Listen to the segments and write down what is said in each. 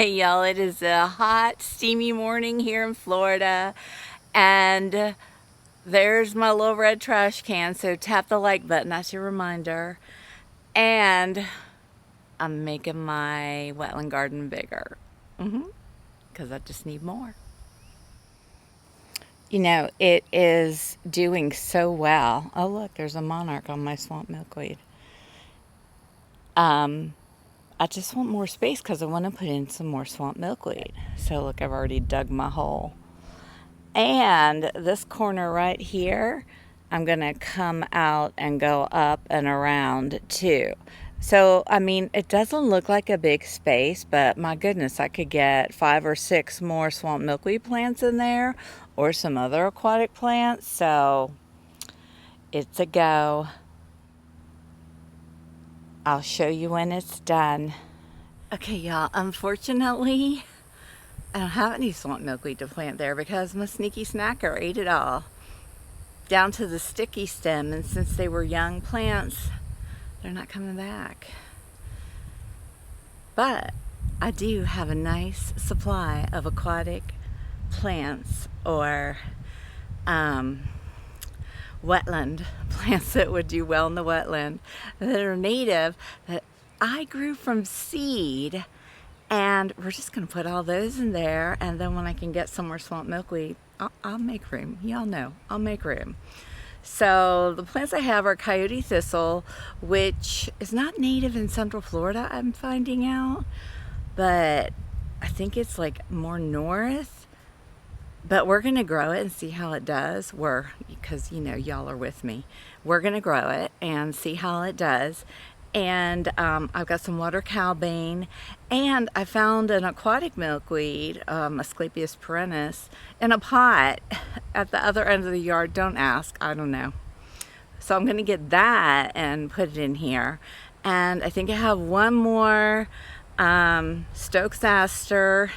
Okay, y'all, it is a hot, steamy morning here in Florida, and there's my little red trash can, so tap the like button, that's your reminder. And I'm making my wetland garden bigger, because I just need more. You know, it is doing so well. Oh, look, there's a monarch on my swamp milkweed. I just want more space because I want to put in some more swamp milkweed. So look, I've already dug my hole. And this corner right here, I'm going to come out and go up and around too. So, I mean, it doesn't look like a big space, but my goodness, I could get 5 or 6 more swamp milkweed plants in there or some other aquatic plants. So it's a go. I'll show you when it's done. Okay, y'all, unfortunately, I don't have any swamp milkweed to plant there because my sneaky snacker ate it all, down to the sticky stem, and since they were young plants, they're not coming back. But I do have a nice supply of aquatic plants or wetland plants that would do well in the wetland that are native, that I grew from seed. And we're just going to put all those in there, and then when I can get some more swamp milkweed, I'll make room. Y'all know, I'll make room. So the plants I have are coyote thistle, which is not native in Central Florida, I'm finding out. But I think it's like more north. But we're going to grow it and see how it does. Because, you know, y'all are with me. We're going to grow it and see how it does. And I've got some water cowbane, and I found an aquatic milkweed, Asclepias perennis, in a pot at the other end of the yard. Don't ask, I don't know. So I'm going to get that and put it in here. And I think I have one more Stokes aster.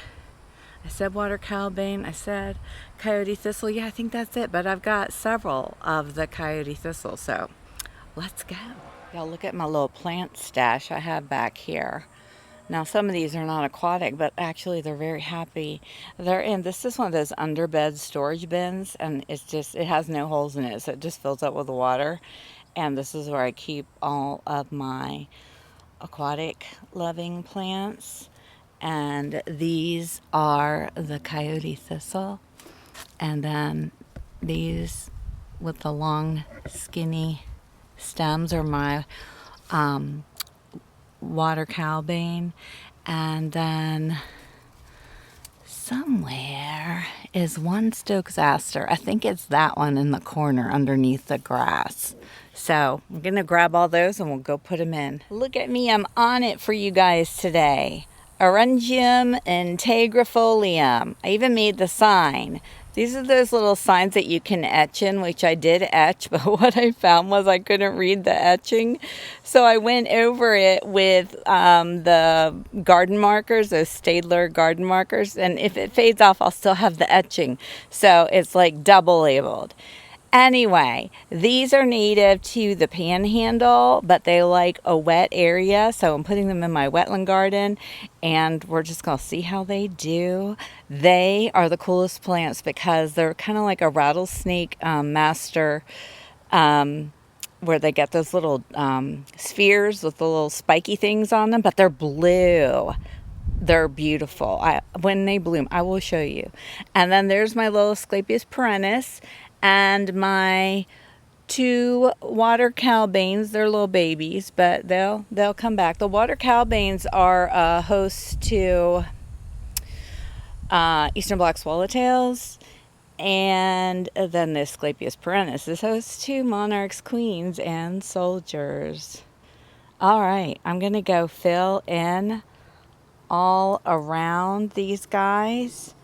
I said water cowbane, I said coyote thistle. Yeah, I think that's it. But I've got several of the coyote thistle, so let's go. Y'all, look at my little plant stash I have back here. Now, some of these are not aquatic, but actually they're very happy. They're in, this is one of those underbed storage bins, and it has no holes in it, so it just fills up with water. And this is where I keep all of my aquatic loving plants. And these are the coyote thistle. And then these with the long, skinny stems are my water cowbane. And then somewhere is one Stokes aster. I think it's that one in the corner underneath the grass. So I'm going to grab all those and we'll go put them in. Look at me, I'm on it for you guys today. Orangium integrifolium. I even made the sign. These are those little signs that you can etch in, which I did etch, but what I found was I couldn't read the etching. So I went over it with the garden markers, those Staedtler garden markers, and if it fades off, I'll still have the etching. So it's like double labeled. Anyway, these are native to the Panhandle, but they like a wet area, so I'm putting them in my wetland garden, and we're just going to see how they do. They are the coolest plants because they're kind of like a rattlesnake master, where they get those little spheres with the little spiky things on them, but they're blue. They're beautiful. When they bloom, I will show you. And then there's my little Asclepias perennis. And my 2 water cowbanes. They're little babies, but they'll come back. The water cowbanes are a host to eastern black swallowtails, and then the Asclepias perennis is host to monarchs, queens, and soldiers. All right, I'm gonna go fill in all around these guys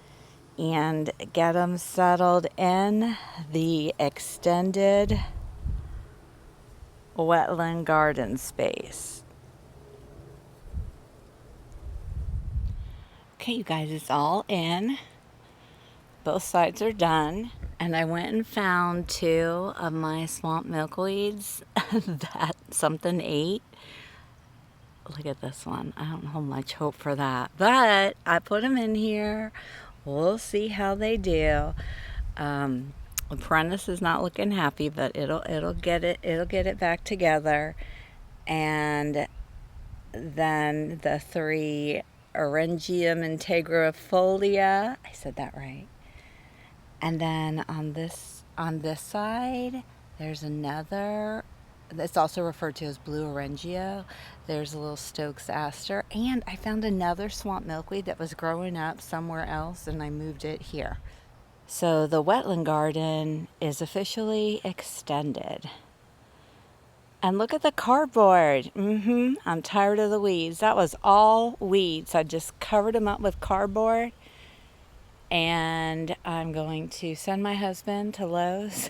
and get them settled in the extended wetland garden space. Okay, you guys, it's all in. Both sides are done. And I went and found 2 of my swamp milkweeds that something ate. look at this one. I don't hold much hope for that, but I put them in here. We'll see how they do. Apprentice is not looking happy, but it'll get it back together. And then the 3 Orangium integrifolia. I said that right. And then on this side, there's another. It's also referred to as blue Orangio. There's a little Stokes aster, and I found another swamp milkweed that was growing up somewhere else, and I moved it here. So the wetland garden is officially extended. And look at the cardboard. I'm tired of the weeds. That was all weeds. I just covered them up with cardboard. And I'm going to send my husband to Lowe's,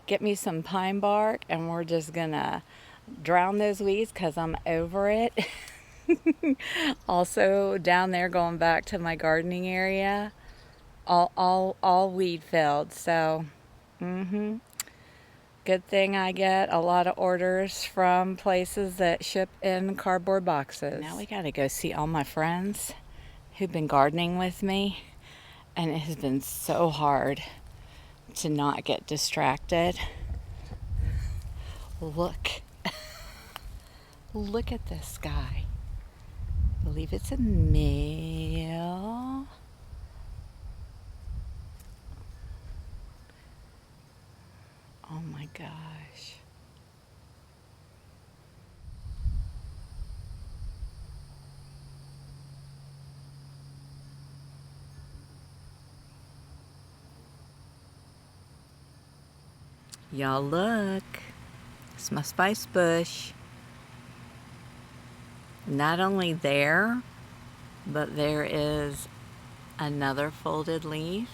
get me some pine bark, and we're just gonna drown those weeds because I'm over it. Also down there, going back to my gardening area, all weed filled. So good thing I get a lot of orders from places that ship in cardboard boxes. Now we gotta go see all my friends who've been gardening with me, and it has been so hard to not get distracted. Look at this guy. I believe it's a male. Oh my gosh. Y'all look. It's my spice bush. Not only there, but there is another folded leaf.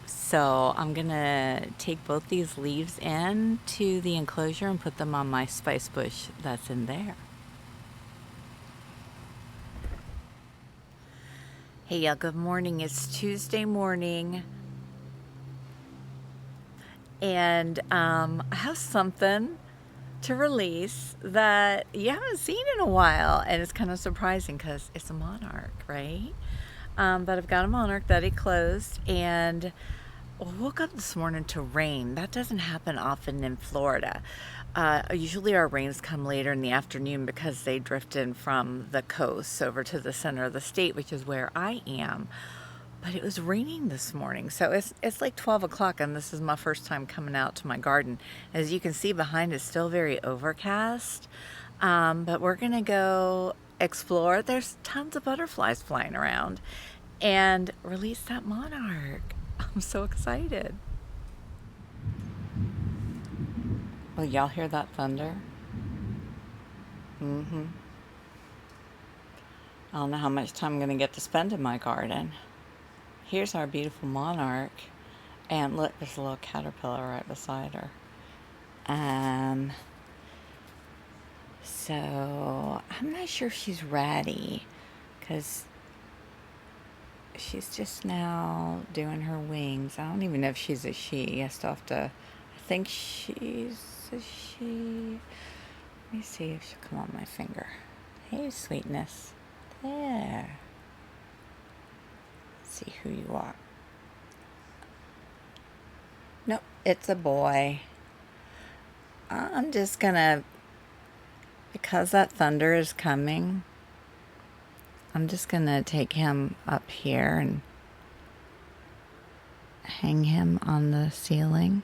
So I'm gonna take both these leaves in to the enclosure and put them on my spice bush that's in there. Hey y'all, good morning. It's Tuesday morning. And I have something to release that you haven't seen in a while. And it's kind of surprising because it's a monarch, right? But I've got a monarch that closed, and I woke up this morning to rain. That doesn't happen often in Florida. Usually our rains come later in the afternoon because they drift in from the coast over to the center of the state, which is where I am. But it was raining this morning, so it's like 12 o'clock, and this is my first time coming out to my garden. As you can see behind, it's still very overcast, but we're gonna go explore. There's tons of butterflies flying around, and release that monarch. I'm so excited. Well, y'all hear that thunder? I don't know how much time I'm gonna get to spend in my garden. Here's our beautiful monarch, and look, there's a little caterpillar right beside her. So I'm not sure if she's ready because she's just now doing her wings. I don't even know if she's a she. I still have to, I think she's a she. Let me see if she'll come on my finger. Hey, sweetness. There. See who you are. Nope, it's a boy. I'm just gonna, because that thunder is coming, I'm just gonna take him up here and hang him on the ceiling.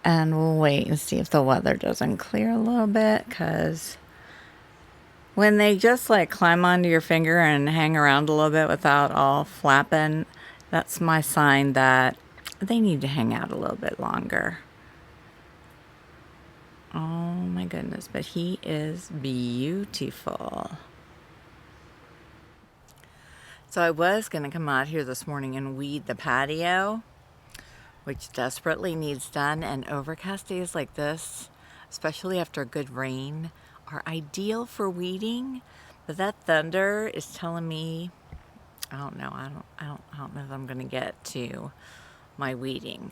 And we'll wait and see if the weather doesn't clear a little bit, because when they just like climb onto your finger and hang around a little bit without all flapping, that's my sign that they need to hang out a little bit longer. Oh my goodness, but he is beautiful. So I was going to come out here this morning and weed the patio, which desperately needs done, and overcast days like this, especially after a good rain, are ideal for weeding. But that thunder is telling me, I don't know. I don't know if I'm going to get to my weeding.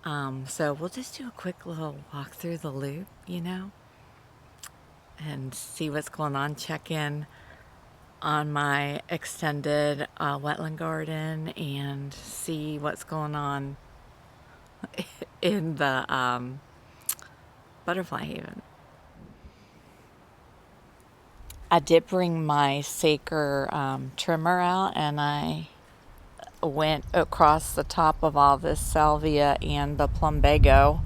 So we'll just do a quick little walk through the loop, you know, and see what's going on. Check in on my extended wetland garden and see what's going on in the butterfly haven. I did bring my Saker trimmer out, and I went across the top of all this salvia and the plumbago.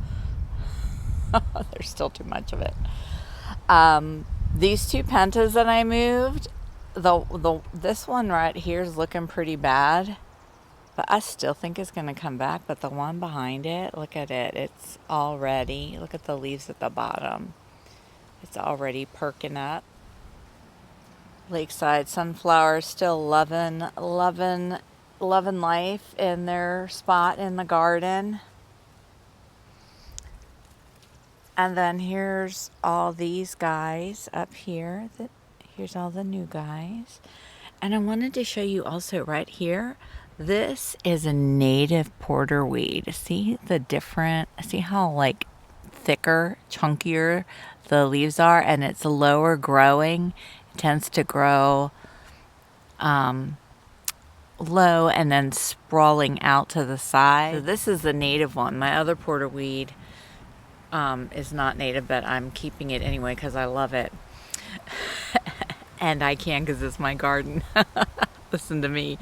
There's still too much of it. These two pentas that I moved, this one right here is looking pretty bad, but I still think it's going to come back. But the one behind it, look at it. It's already, look at the leaves at the bottom. It's already perking up. Lakeside sunflowers still loving life in their spot in the garden. And then here's all these guys up here. Here's all the new guys. And I wanted to show you also right here, this is a native porterweed. See how like thicker, chunkier the leaves are, and it's lower growing. It tends to grow low and then sprawling out to the side. So this is the native one. My other porterweed is not native, but I'm keeping it anyway because I love it. And I can because it's my garden. Listen to me.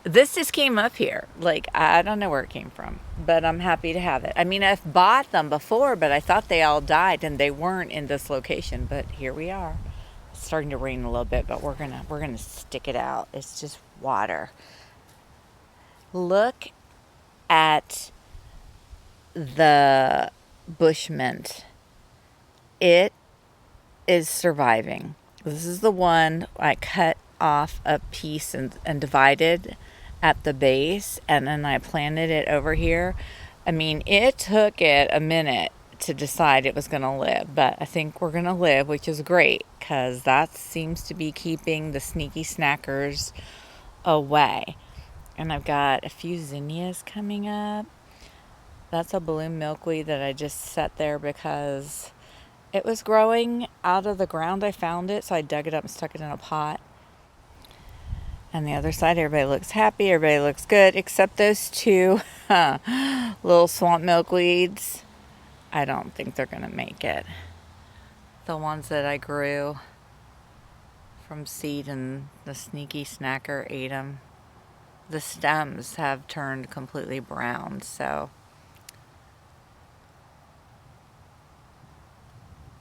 This just came up here. Like, I don't know where it came from, but I'm happy to have it. I mean, I've bought them before, but I thought they all died and they weren't in this location. But here we are. It's starting to rain a little bit, but we're gonna stick it out. It's just water. Look at the bush mint. It is surviving. This is the one I cut off a piece and divided at the base, and then I planted it over here. I mean, it took it a minute to decide it was going to live, but I think we're going to live, which is great because that seems to be keeping the sneaky snackers away. And I've got a few zinnias coming up. That's a balloon milkweed that I just set there because it was growing out of the ground. I found it, so I dug it up and stuck it in a pot. And the other side, everybody looks happy. Everybody looks good, except those two little swamp milkweeds. I don't think they're going to make it. The ones that I grew from seed and the sneaky snacker ate them. The stems have turned completely brown, so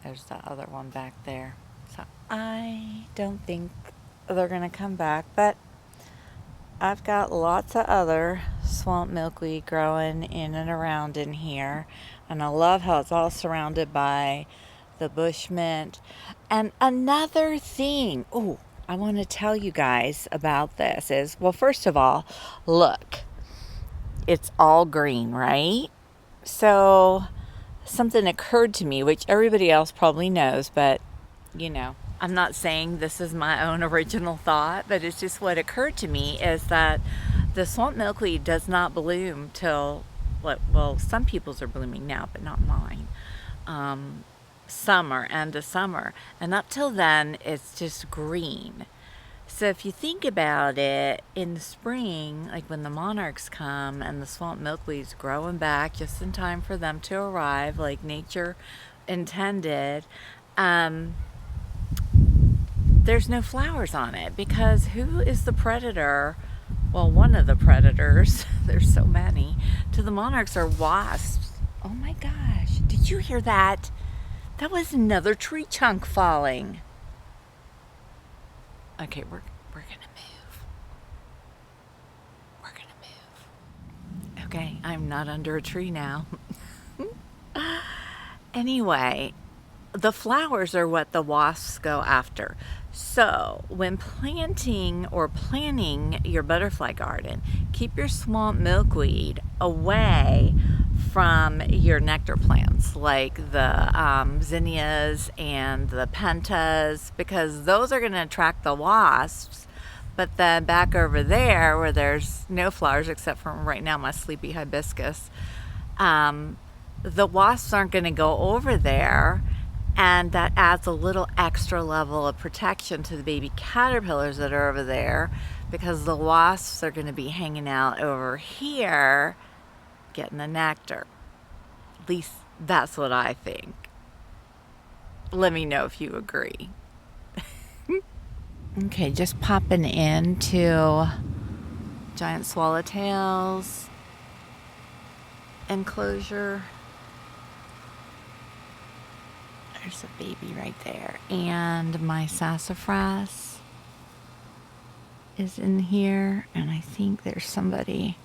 there's the other one back there. So I don't think they're going to come back, but I've got lots of other swamp milkweed growing in and around in here. And I love how it's all surrounded by the bush mint. And another thing, I want to tell you guys about this is, well, first of all, look, it's all green, right? So something occurred to me, which everybody else probably knows, but you know, I'm not saying this is my own original thought, but it's just what occurred to me is that the swamp milkweed does not bloom till, well, some people's are blooming now, but not mine. Summer, end of summer. And up till then, it's just green. So if you think about it, in the spring, like when the monarchs come and the swamp milkweed's growing back just in time for them to arrive, like nature intended, there's no flowers on it because who is the predator? Well, one of the predators, there's so many, to the monarchs are wasps. Oh my gosh, did you hear that? That was another tree chunk falling. Okay, we're gonna move. We're gonna move. Okay, I'm not under a tree now. Anyway, the flowers are what the wasps go after. So when planting or planning your butterfly garden, keep your swamp milkweed away from your nectar plants like the zinnias and the pentas, because those are going to attract the wasps. But then back over there where there's no flowers except for right now my sleepy hibiscus, the wasps aren't going to go over there, and that adds a little extra level of protection to the baby caterpillars that are over there, because the wasps are going to be hanging out over here getting the nectar. At least that's what I think. Let me know if you agree. Okay, just popping into giant swallowtails enclosure. There's a baby right there. And my sassafras is in here. And I think there's somebody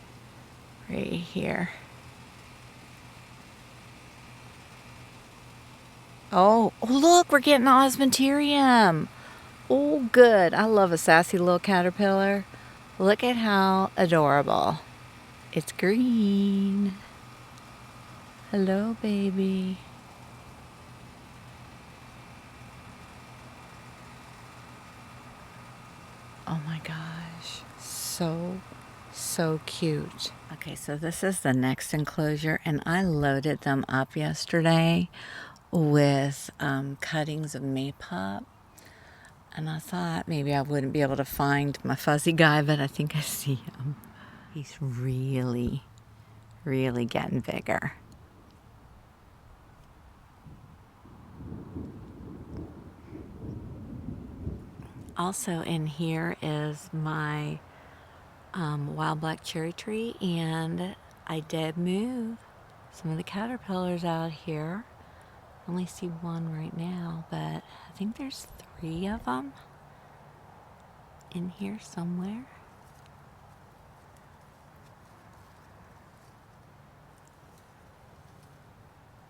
right here. Oh, look, we're getting osmenterium. Oh, good. I love a sassy little caterpillar. Look at how adorable. It's green. Hello, baby. Oh my gosh. So cute. Okay, so this is the next enclosure, and I loaded them up yesterday with cuttings of maypop. And I thought maybe I wouldn't be able to find my fuzzy guy, but I think I see him. He's really getting bigger. Also in here is my wild black cherry tree, and I did move some of the caterpillars out here. I only see one right now, but I think there's 3 of them in here somewhere.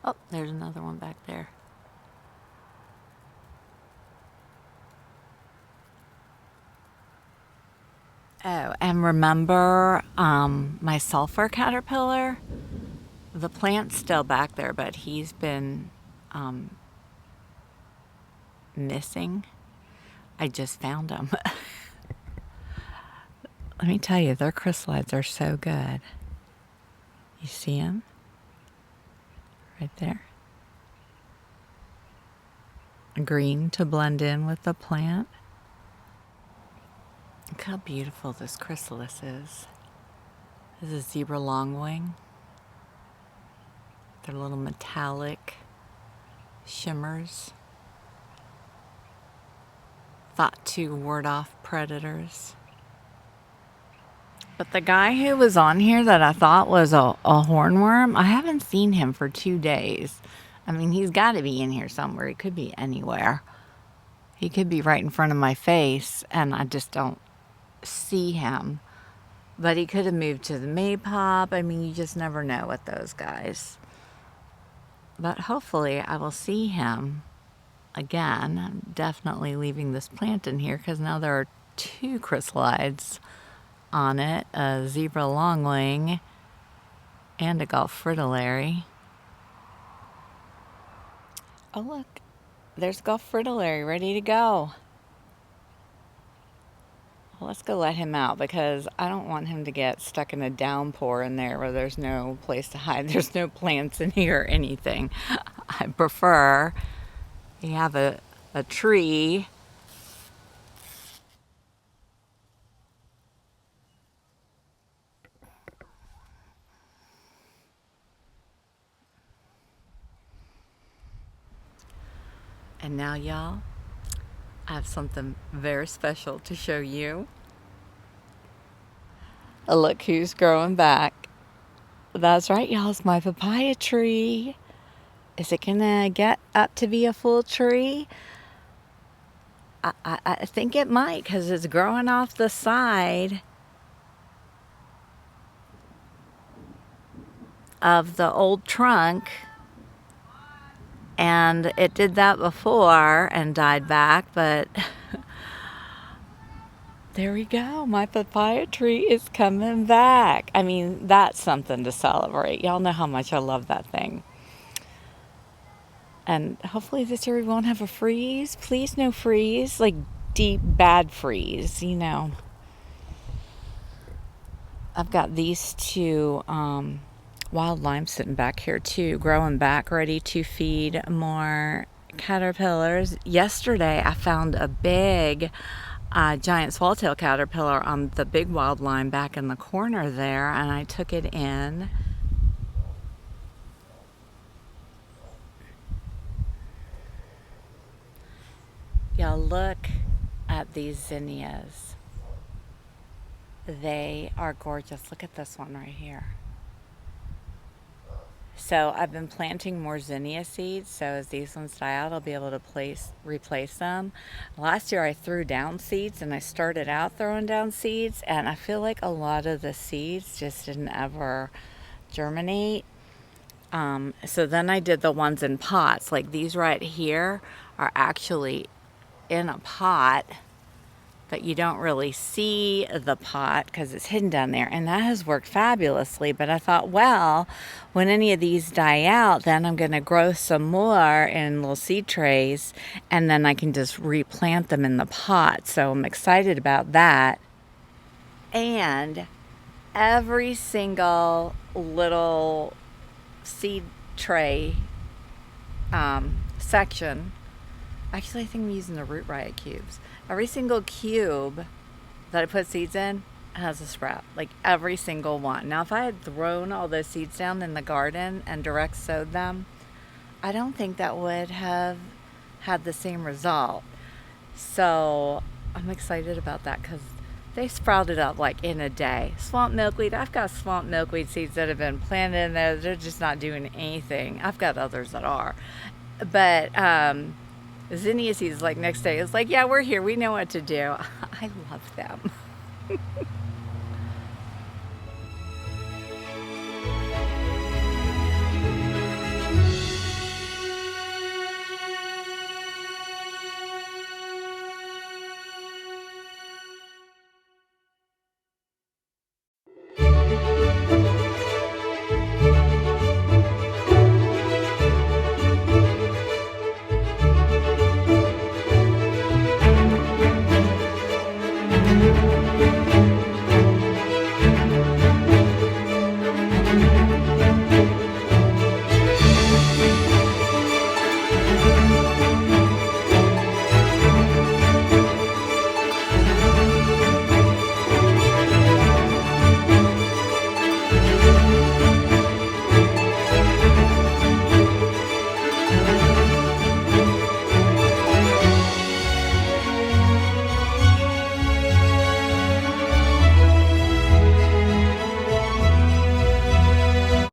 Oh, there's another one back there. Oh, and remember my sulfur caterpillar? The plant's still back there, but he's been missing. I just found him. Let me tell you, their chrysalides are so good. You see him? Right there. Green to blend in with the plant. Look how beautiful this chrysalis is. This is zebra longwing. They're little metallic shimmers, thought to ward off predators. But the guy who was on here that I thought was a hornworm, I haven't seen him for 2 days. I mean, he's got to be in here somewhere. He could be anywhere. He could be right in front of my face, and I just don't see him. But he could have moved to the maypop. I mean, you just never know with those guys. But hopefully I will see him again. I'm definitely leaving this plant in here because now there are 2 chrysalides on it, a zebra longwing and a Gulf fritillary. Oh look, there's Gulf fritillary ready to go. Well, let's go let him out because I don't want him to get stuck in a downpour in there where there's no place to hide. There's no plants in here or anything. I prefer you have a tree. And now, y'all, I have something very special to show you. Look who's growing back. That's right, y'all. It's my papaya tree. Is it gonna get up to be a full tree? I think it might, because it's growing off the side of the old trunk. And it did that before and died back, but there we go. My papaya tree is coming back. I mean, that's something to celebrate. Y'all know how much I love that thing. And hopefully this year we won't have a freeze. Please no freeze, like deep bad freeze, you know. I've got these two wild limes sitting back here too, growing back, ready to feed more caterpillars. Yesterday I found a big giant swallowtail caterpillar on the big wild lime back in the corner there, and I took it in. Yeah, look at these zinnias. They are gorgeous. Look at this one right here. So I've been planting more zinnia seeds, so as these ones die out, I'll be able to replace them. Last year I threw down seeds, and I started out throwing down seeds, and I feel like a lot of the seeds just didn't ever germinate. So then I did the ones in pots. Like these right here are actually in a pot, but you don't really see the pot because it's hidden down there, and that has worked fabulously. But I thought, well, when any of these die out, then I'm going to grow some more in little seed trays, and then I can just replant them in the pot. So I'm excited about that. And every single little seed tray section, actually I think I'm using the Root Riot cubes. Every single cube that I put seeds in has a sprout, like every single one. Now if I had thrown all those seeds down in the garden and direct sowed them, I don't think that would have had the same result. So I'm excited about that because they sprouted up like in a day. Swamp milkweed, I've got swamp milkweed seeds that have been planted in there. They're just not doing anything. I've got others that are. But zinnia seeds, like next day, it's like, yeah, we're here. We know what to do. I love them.